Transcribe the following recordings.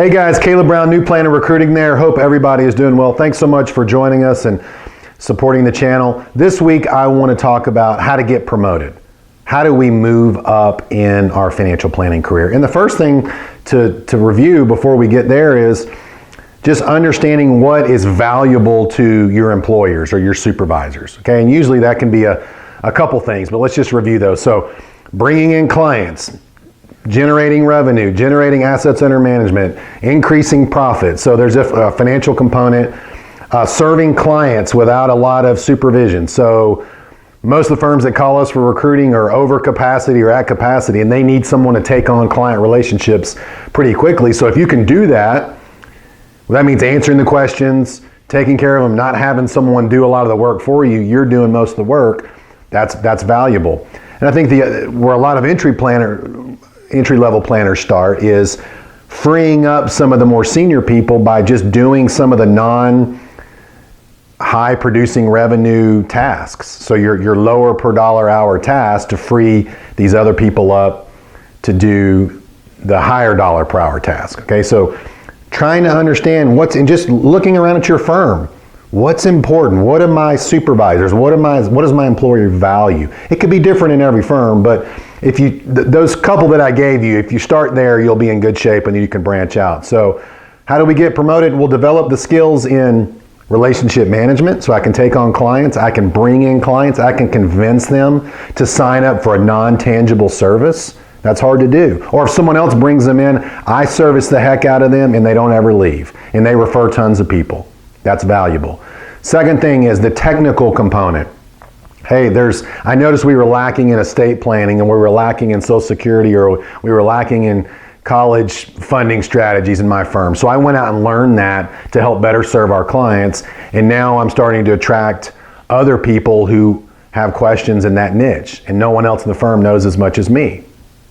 Hey guys, Caleb Brown, New Plan of Recruiting there. Hope everybody is doing well. Thanks so much for joining us and supporting the channel. This week I want to talk about how to get promoted. How do we move up in our financial planning career? And the first thing to review before we get there is just understanding what is valuable to your employers or your supervisors. Okay, and usually that can be a couple things, but let's just review those. So bringing in clients, generating revenue, generating assets under management, increasing profit. So there's a financial component. Serving clients without a lot of supervision. So most of the firms that call us for recruiting are over capacity or at capacity, and they need someone to take on client relationships pretty quickly. So if you can do that, well, that means answering the questions, taking care of them, not having someone do a lot of the work for you. You're doing most of the work. That's valuable. And I think where a lot of entry-level planners start is freeing up some of the more senior people by just doing some of the non-high producing revenue tasks. So your lower per dollar hour tasks to free these other people up to do the higher dollar per hour task. Okay, so trying to understand and just looking around at your firm. What's important? What are my supervisors? What does my employer value? It could be different in every firm, but if those couple that I gave you, if you start there, you'll be in good shape and you can branch out. So how do we get promoted? We'll develop the skills in relationship management so I can take on clients, I can bring in clients, I can convince them to sign up for a non-tangible service. That's hard to do. Or if someone else brings them in, I service the heck out of them and they don't ever leave. And they refer tons of people. That's valuable. Second thing is the technical component. Hey, I noticed we were lacking in estate planning and we were lacking in Social Security, or we were lacking in college funding strategies in my firm. So I went out and learned that to help better serve our clients. And now I'm starting to attract other people who have questions in that niche, and no one else in the firm knows as much as me.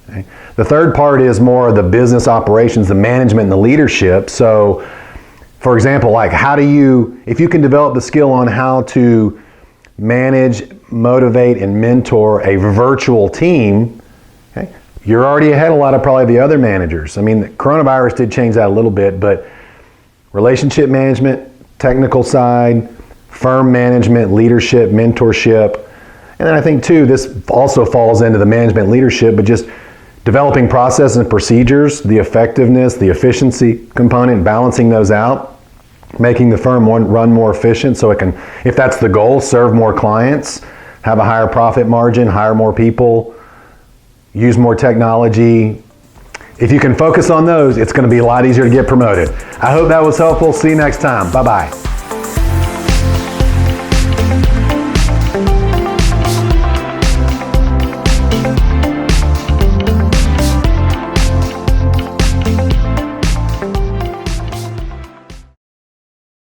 Okay? The third part is more of the business operations, the management and the leadership. So for example, like if you can develop the skill on how to manage, motivate, and mentor a virtual team, okay, you're already ahead of a lot of probably the other managers. I mean, the coronavirus did change that a little bit, but relationship management, technical side, firm management, leadership, mentorship, and then I think too, this also falls into the management leadership, but just developing processes and procedures, the effectiveness, the efficiency component, balancing those out, making the firm run more efficient so it can, if that's the goal, serve more clients, have a higher profit margin, hire more people, use more technology. If you can focus on those, it's going to be a lot easier to get promoted. I hope that was helpful. See you next time. Bye-bye.